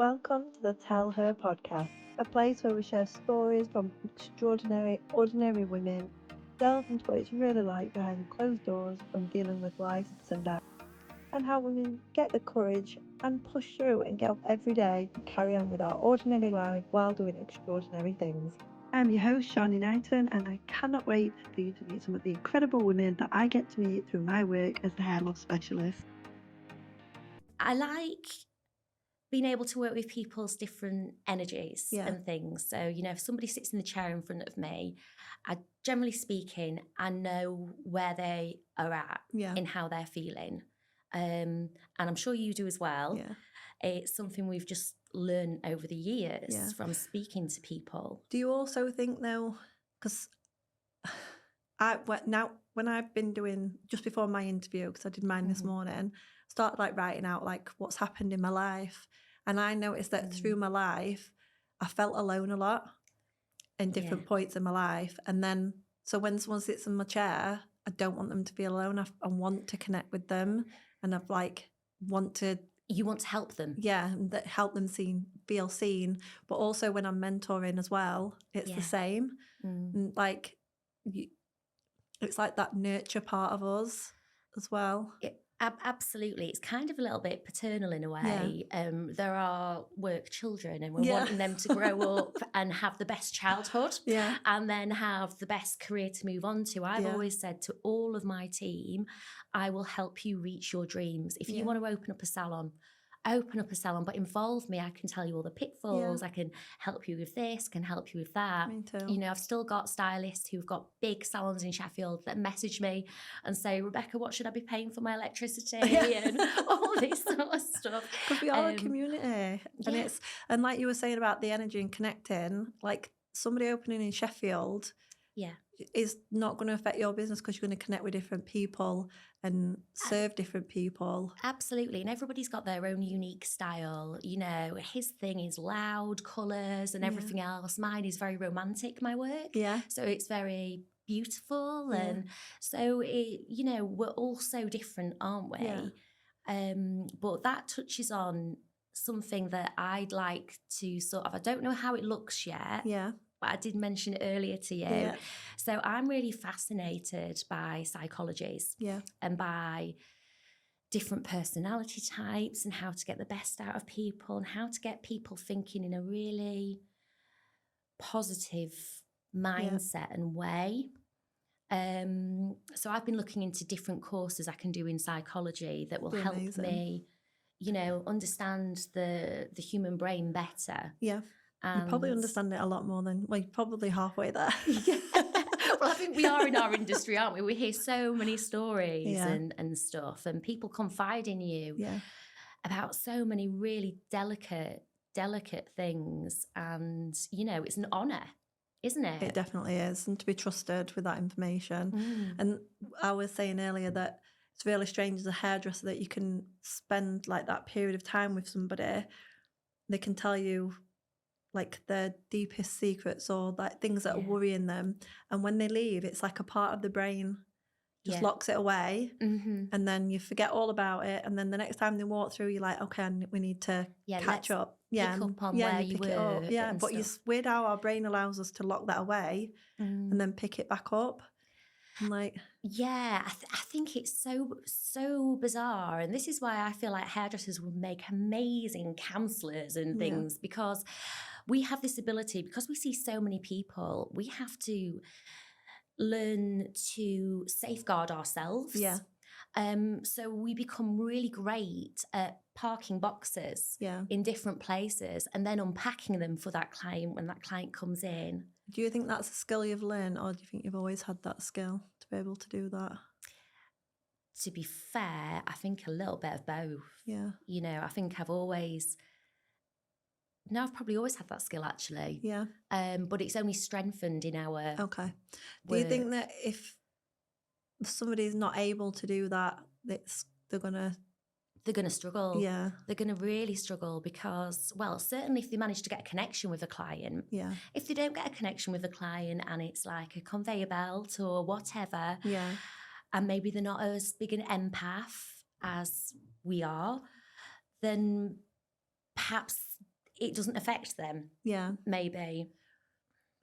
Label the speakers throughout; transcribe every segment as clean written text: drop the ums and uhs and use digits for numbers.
Speaker 1: Welcome to the Tell Her podcast, a place where we share stories from extraordinary, ordinary women, delve into what it's really like behind closed doors of dealing with life's ups and downs, and how women get the courage and push through and get up every day to carry on with our ordinary life while doing extraordinary things. I'm your host, Sharni Knighton, and I cannot wait for you to meet some of the incredible women that I get to meet through my work as a hair loss specialist.
Speaker 2: I like being able to work with people's different energies and things. So, if somebody sits in the chair in front of me, generally speaking, I know where they are at in how they're feeling. And I'm sure you do as well.
Speaker 1: Yeah.
Speaker 2: It's something we've just learned over the years from speaking to people.
Speaker 3: Do you also think though, because when I've been doing, just before my interview, because I did mine this morning, started writing out what's happened in my life. And I noticed that through my life, I felt alone a lot in different points in my life. And then, so when someone sits in my chair, I don't want them to feel alone. I want to connect with them. And You want to help them. Yeah, and help them feel seen. But also when I'm mentoring as well, it's the same. And it's like that nurture part of us as well.
Speaker 2: Absolutely. It's kind of a little bit paternal in a way. There are work children and we're wanting them to grow up and have the best childhood and then have the best career to move on to. I've always said to all of my team, I will help you reach your dreams. If you want to open up a salon, but involve me. I can tell you all the pitfalls. I can help you with this, can help you with that.
Speaker 3: Me too.
Speaker 2: I've still got stylists who've got big salons in Sheffield that message me and say, Rebecca, what should I be paying for my electricity? And all this sort of stuff.
Speaker 3: Because we are a community. And like you were saying about the energy and connecting, like somebody opening in Sheffield is not going to affect your business because you're going to connect with different people and serve different people.
Speaker 2: Absolutely. And everybody's got their own unique style. His thing is loud colours and everything else. Mine is very romantic, my work.
Speaker 3: Yeah.
Speaker 2: So it's very beautiful. And so, we're all so different, aren't we?
Speaker 3: Yeah.
Speaker 2: But that touches on something that I'd like to I don't know how it looks yet.
Speaker 3: Yeah.
Speaker 2: But I did mention it earlier to you. Yeah. So I'm really fascinated by psychologies and by different personality types and how to get the best out of people and how to get people thinking in a really positive mindset and way. So I've been looking into different courses I can do in psychology that will help me, understand the human brain better.
Speaker 3: Yeah. You probably understand it a lot more than, you're probably halfway there.
Speaker 2: Well, I think we are in our industry, aren't we? We hear so many stories and stuff, and people confide in you about so many really delicate things. And, it's an honour, isn't it?
Speaker 3: It definitely is. And to be trusted with that information. And I was saying earlier that it's really strange as a hairdresser that you can spend that period of time with somebody. They can tell you their deepest secrets or things that are worrying them, and when they leave it's like a part of the brain just locks it away, and then you forget all about it, and then the next time they walk through you're like, okay, we need to catch up.
Speaker 2: Pick up on where you were.
Speaker 3: But it's weird how our brain allows us to lock that away and then pick it back up. I
Speaker 2: think it's so bizarre, and this is why I feel like hairdressers would make amazing counsellors and things, because we have this ability, because we see so many people, we have to learn to safeguard ourselves. So we become really great at parking boxes in different places and then unpacking them for that client when that client comes in.
Speaker 3: Do you think that's a skill you've learned, or do you think you've always had that skill to be able to do that?
Speaker 2: To be fair, I think a little bit of both.
Speaker 3: Yeah.
Speaker 2: I think I've probably always had that skill, actually.
Speaker 3: Yeah.
Speaker 2: But it's only strengthened in our
Speaker 3: Okay. Do you think that if somebody's not able to do that, they're going to
Speaker 2: struggle?
Speaker 3: Yeah.
Speaker 2: They're going to really struggle because, certainly if they manage to get a connection with a client.
Speaker 3: Yeah.
Speaker 2: If they don't get a connection with a client and it's like a conveyor belt or whatever.
Speaker 3: Yeah.
Speaker 2: And maybe they're not as big an empath as we are, then perhaps it doesn't affect them.
Speaker 3: Yeah.
Speaker 2: Maybe.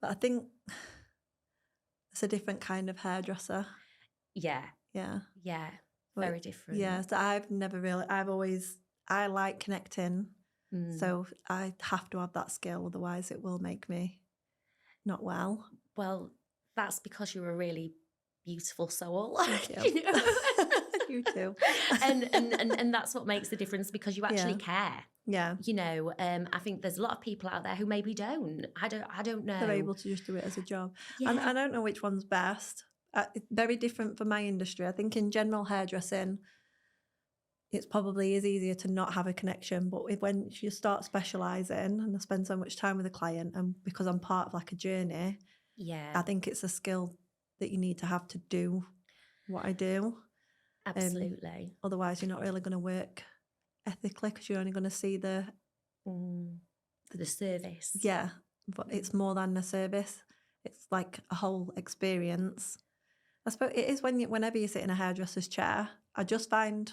Speaker 3: But I think it's a different kind of hairdresser.
Speaker 2: Yeah.
Speaker 3: Yeah.
Speaker 2: Yeah. Very different.
Speaker 3: Yeah. So I like connecting. So I have to have that skill, otherwise it will make me not well.
Speaker 2: Well, that's because you're a really beautiful soul.
Speaker 3: Thank you. You too.
Speaker 2: and that's what makes the difference, because you actually care.
Speaker 3: Yeah.
Speaker 2: You know, I think there's a lot of people out there who maybe don't. I don't know.
Speaker 3: They're able to just do it as a job.
Speaker 2: Yeah.
Speaker 3: And I don't know which one's best. It's very different for my industry. I think in general hairdressing, it's probably is easier to not have a connection. But when you start specialising, and I spend so much time with a client, and because I'm part of like a journey, I think it's a skill that you need to have to do what I do.
Speaker 2: Absolutely.
Speaker 3: Otherwise, you're not really going to work ethically, because you're only going to see the
Speaker 2: service.
Speaker 3: Yeah, but it's more than a service. It's like a whole experience. I suppose it is whenever you sit in a hairdresser's chair, I just find,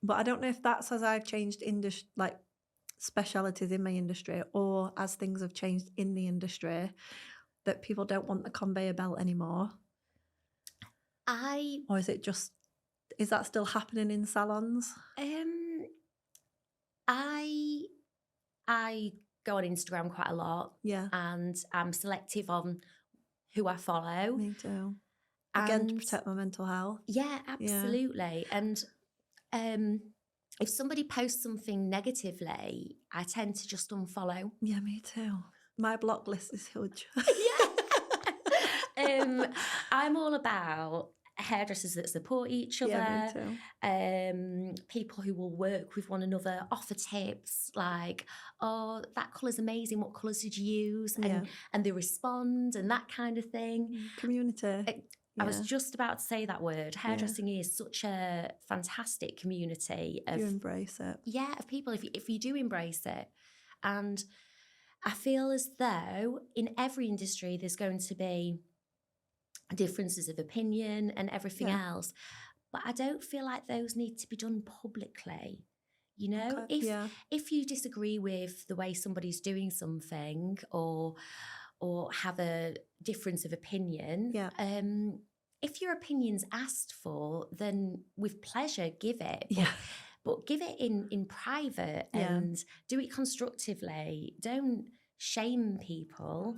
Speaker 3: but I don't know if that's as I've changed like specialities in my industry, or as things have changed in the industry, that people don't want the conveyor belt anymore. Or is that still happening in salons?
Speaker 2: I go on Instagram quite a lot.
Speaker 3: Yeah.
Speaker 2: And I'm selective on who I follow.
Speaker 3: Me too. Again, to protect my mental health.
Speaker 2: Yeah, absolutely. Yeah. And if somebody posts something negatively, I tend to just unfollow.
Speaker 3: Yeah, me too. My block list is huge.
Speaker 2: I'm all about hairdressers that support each other.
Speaker 3: Yeah, me
Speaker 2: too. People who will work with one another, offer tips like, oh, that colour's amazing, what colours did you use? And they respond, and that kind of thing.
Speaker 3: Community.
Speaker 2: I was just about to say that word. Hairdressing is such a fantastic community.
Speaker 3: You embrace it.
Speaker 2: Yeah, of people, if you do embrace it. And I feel as though in every industry there's going to be differences of opinion and everything else. But I don't feel like those need to be done publicly. You know, if you disagree with the way somebody's doing something, or have a difference of opinion, if your opinion's asked for, then with pleasure give it. But give it in private and do it constructively. Don't shame people.